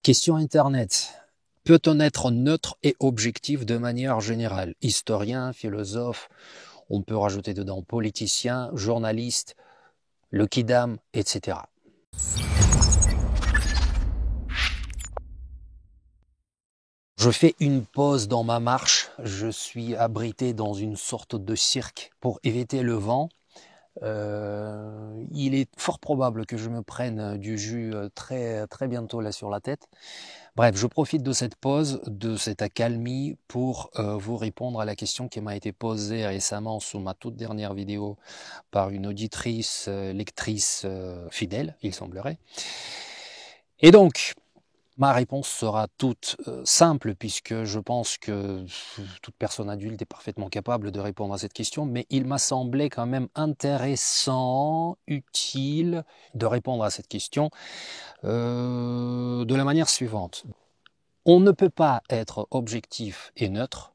Question Internet. Peut-on être neutre et objectif de manière générale? Historien, philosophe, on peut rajouter dedans politicien, journaliste, le kidam, etc. Je fais une pause dans ma marche, je suis abrité dans une sorte de cirque pour éviter le vent. Il est fort probable que je me prenne du jus très bientôt là sur la tête. Bref, je profite de cette pause, de cette accalmie pour vous répondre à la question qui m'a été posée récemment sous ma toute dernière vidéo par une auditrice, lectrice fidèle, il semblerait. Et donc, ma réponse sera toute simple puisque je pense que toute personne adulte est parfaitement capable de répondre à cette question, mais il m'a semblé quand même intéressant, utile de répondre à cette question de la manière suivante. On ne peut pas être objectif et neutre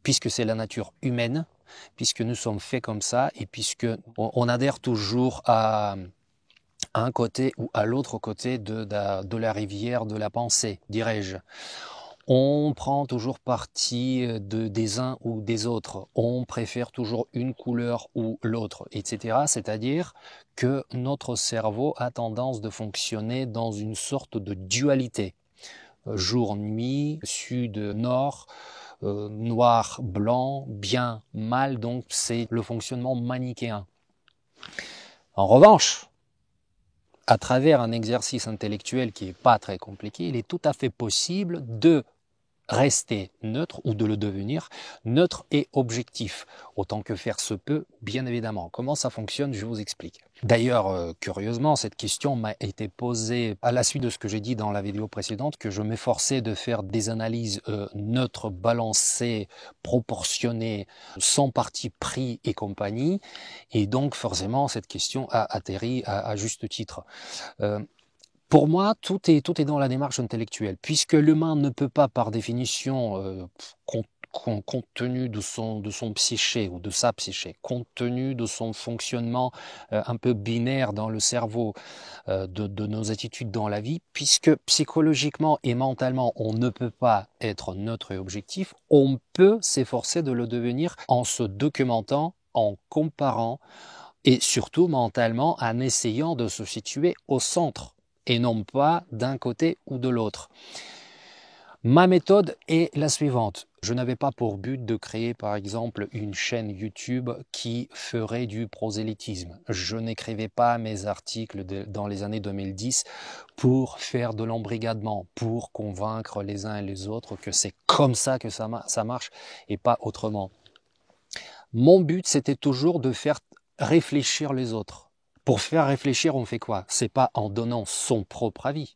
puisque c'est la nature humaine, puisque nous sommes faits comme ça et puisque on adhère toujours à un côté ou à l'autre côté de la rivière de la pensée, dirais-je. On prend toujours parti des uns ou des autres. On préfère toujours une couleur ou l'autre, etc. C'est-à-dire que notre cerveau a tendance de fonctionner dans une sorte de dualité. Jour-nuit, sud-nord, noir-blanc, bien, mal, donc c'est le fonctionnement manichéen. En revanche, à travers un exercice intellectuel qui n'est pas très compliqué, il est tout à fait possible de rester neutre ou de le devenir neutre et objectif, autant que faire se peut, bien évidemment. Comment ça fonctionne, je vous explique. D'ailleurs, curieusement, cette question m'a été posée à la suite de ce que j'ai dit dans la vidéo précédente, que je m'efforçais de faire des analyses neutres, balancées, proportionnées, sans parti pris et compagnie, et donc forcément cette question a atterri à juste titre. Pour moi, tout est dans la démarche intellectuelle, puisque l'humain ne peut pas, par définition, compte tenu de son psyché ou de sa psyché, compte tenu de son fonctionnement un peu binaire dans le cerveau, de nos attitudes dans la vie, puisque psychologiquement et mentalement, on ne peut pas être neutre et objectif, on peut s'efforcer de le devenir en se documentant, en comparant, et surtout mentalement en essayant de se situer au centre et non pas d'un côté ou de l'autre. Ma méthode est la suivante. Je n'avais pas pour but de créer par exemple une chaîne YouTube qui ferait du prosélytisme. Je n'écrivais pas mes articles dans les années 2010 pour faire de l'embrigadement, pour convaincre les uns et les autres que c'est comme ça que ça marche et pas autrement. Mon but, c'était toujours de faire réfléchir les autres. Pour faire réfléchir, on fait quoi? C'est pas en donnant son propre avis.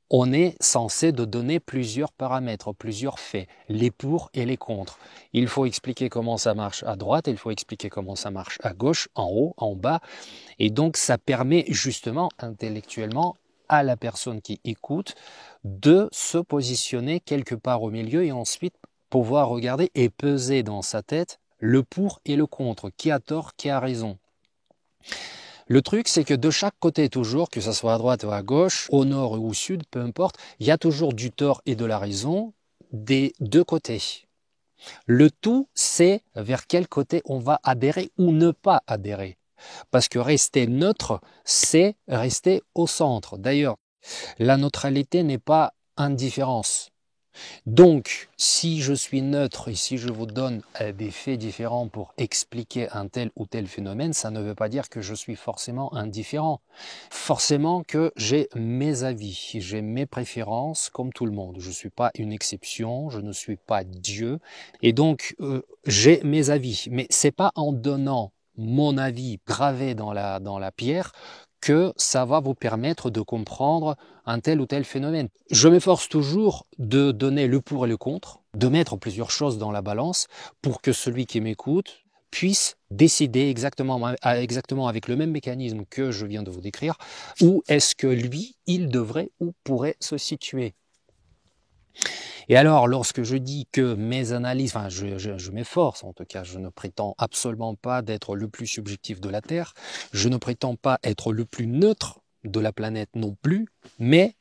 On est censé de donner plusieurs paramètres, plusieurs faits, les pour et les contre. Il faut expliquer comment ça marche à droite, il faut expliquer comment ça marche à gauche, en haut, en bas. Et donc, ça permet justement intellectuellement à la personne qui écoute de se positionner quelque part au milieu et ensuite pouvoir regarder et peser dans sa tête le pour et le contre, qui a tort, qui a raison. Le truc, c'est que de chaque côté toujours, que ce soit à droite ou à gauche, au nord ou au sud, peu importe, il y a toujours du tort et de la raison des deux côtés. Le tout, c'est vers quel côté on va adhérer ou ne pas adhérer. Parce que rester neutre, c'est rester au centre. D'ailleurs, la neutralité n'est pas indifférence. Donc, si je suis neutre et si je vous donne des faits différents pour expliquer un tel ou tel phénomène, ça ne veut pas dire que je suis forcément indifférent. Forcément que j'ai mes avis, j'ai mes préférences comme tout le monde. Je ne suis pas une exception, je ne suis pas Dieu. Et donc, j'ai mes avis. Mais c'est pas en donnant mon avis gravé dans la pierre que ça va vous permettre de comprendre un tel ou tel phénomène. Je m'efforce toujours de donner le pour et le contre, de mettre plusieurs choses dans la balance pour que celui qui m'écoute puisse décider exactement avec le même mécanisme que je viens de vous décrire, où est-ce que lui, il devrait ou pourrait se situer. Et alors, lorsque je dis que mes analyses, enfin, je m'efforce, en tout cas, je ne prétends absolument pas d'être le plus subjectif de la Terre, je ne prétends pas être le plus neutre de la planète non plus, mais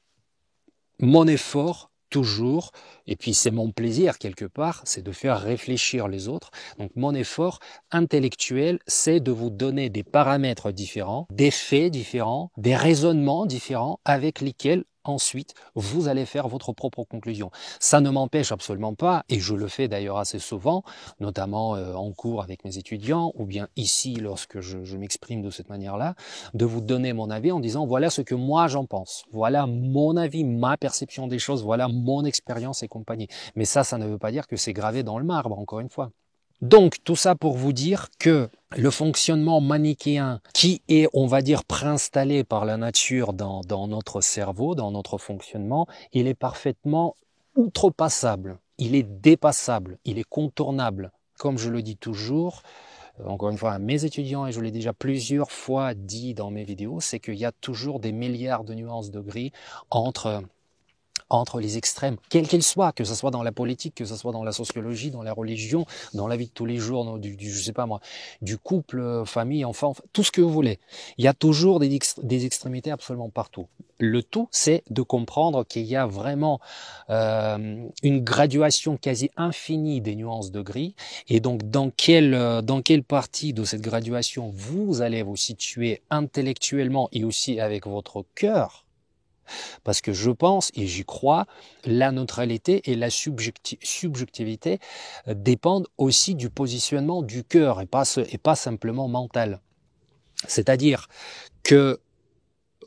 mon effort, toujours, et puis c'est mon plaisir quelque part, c'est de faire réfléchir les autres. Donc mon effort intellectuel, c'est de vous donner des paramètres différents, des faits différents, des raisonnements différents avec lesquels ensuite vous allez faire votre propre conclusion. Ça ne m'empêche absolument pas, et je le fais d'ailleurs assez souvent, notamment en cours avec mes étudiants, ou bien ici lorsque je m'exprime de cette manière-là, de vous donner mon avis en disant voilà ce que moi j'en pense, voilà mon avis, ma perception des choses, voilà mon expérience et compagnie. Mais ça ne veut pas dire que c'est gravé dans le marbre, encore une fois. Donc tout ça pour vous dire que le fonctionnement manichéen qui est, on va dire, préinstallé par la nature dans notre cerveau, dans notre fonctionnement, il est parfaitement outrepassable, il est dépassable, il est contournable. Comme je le dis toujours, encore une fois à mes étudiants, et je l'ai déjà plusieurs fois dit dans mes vidéos, c'est qu'il y a toujours des milliards de nuances de gris entre les extrêmes, quels qu'ils soient, que ce soit dans la politique, que ce soit dans la sociologie, dans la religion, dans la vie de tous les jours, je sais pas moi, du couple, famille, enfant, tout ce que vous voulez. Il y a toujours des extrémités absolument partout. Le tout, c'est de comprendre qu'il y a vraiment une graduation quasi infinie des nuances de gris, et donc dans quelle partie de cette graduation vous allez vous situer intellectuellement et aussi avec votre cœur. Parce que je pense, et j'y crois, la neutralité et la subjectivité dépendent aussi du positionnement du cœur et pas simplement mental. C'est-à-dire que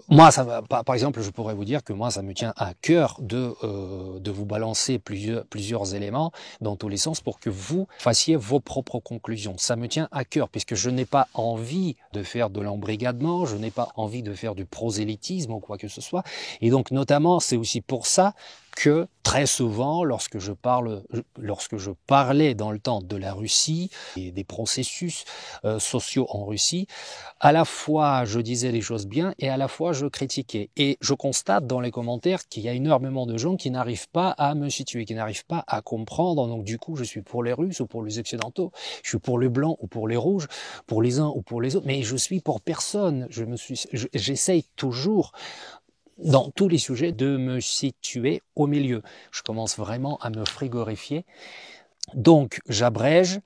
moi, par exemple, je pourrais vous dire que moi, ça me tient à cœur de vous balancer plusieurs éléments dans tous les sens pour que vous fassiez vos propres conclusions. Ça me tient à cœur puisque je n'ai pas envie de faire de l'embrigadement, je n'ai pas envie de faire du prosélytisme ou quoi que ce soit. Et donc, notamment, c'est aussi pour ça que très souvent, lorsque je parlais dans le temps de la Russie et des processus sociaux en Russie, à la fois je disais les choses bien et à la fois je critiquais. Et je constate dans les commentaires qu'il y a énormément de gens qui n'arrivent pas à me situer, qui n'arrivent pas à comprendre. Donc du coup, je suis pour les Russes ou pour les Occidentaux, je suis pour les Blancs ou pour les Rouges, pour les uns ou pour les autres, mais je suis pour personne. J'essaye toujours dans tous les sujets de me situer au milieu. Je commence vraiment à me frigorifier. Donc j'abrège.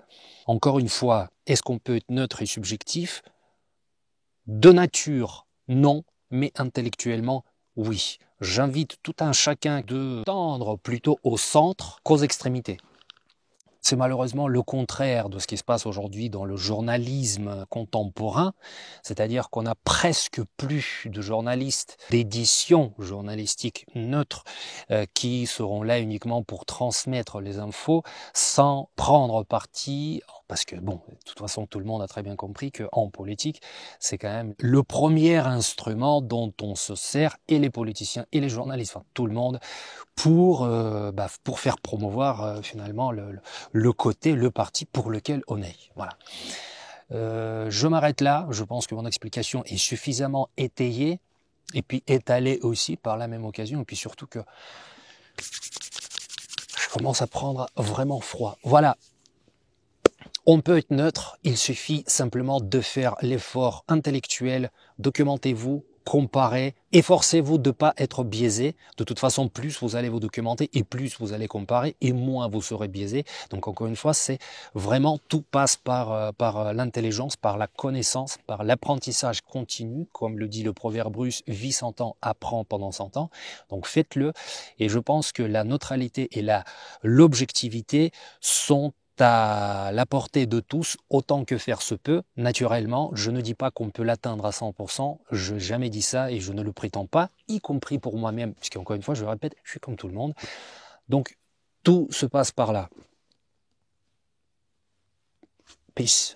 Encore une fois, est-ce qu'on peut être neutre et subjectif ? De nature, non, mais intellectuellement, oui. J'invite tout un chacun de tendre plutôt au centre qu'aux extrémités. C'est malheureusement le contraire de ce qui se passe aujourd'hui dans le journalisme contemporain, c'est-à-dire qu'on a presque plus de journalistes, d'éditions journalistiques neutres qui seront là uniquement pour transmettre les infos sans prendre parti, parce que bon, de toute façon tout le monde a très bien compris qu'en politique, c'est quand même le premier instrument dont on se sert, et les politiciens et les journalistes, enfin tout le monde, pour faire promouvoir finalement le côté, le parti pour lequel on est. Voilà. Je m'arrête là. Je pense que mon explication est suffisamment étayée et puis étalée aussi par la même occasion. Et puis surtout que je commence à prendre vraiment froid. Voilà. On peut être neutre. Il suffit simplement de faire l'effort intellectuel. Documentez-vous. Comparez, efforcez-vous de ne pas être biaisé. De toute façon, plus vous allez vous documenter et plus vous allez comparer et moins vous serez biaisé. Donc encore une fois, c'est vraiment tout passe par l'intelligence, par la connaissance, par l'apprentissage continu. Comme le dit le proverbe russe, vis 100 ans, apprends pendant 100 ans. Donc faites-le. Et je pense que la neutralité et l'objectivité sont à la portée de tous, autant que faire se peut. Naturellement, je ne dis pas qu'on peut l'atteindre à 100%, je n'ai jamais dit ça et je ne le prétends pas, y compris pour moi-même, puisqu'encore une fois, je le répète, je suis comme tout le monde. Donc, tout se passe par là. Peace.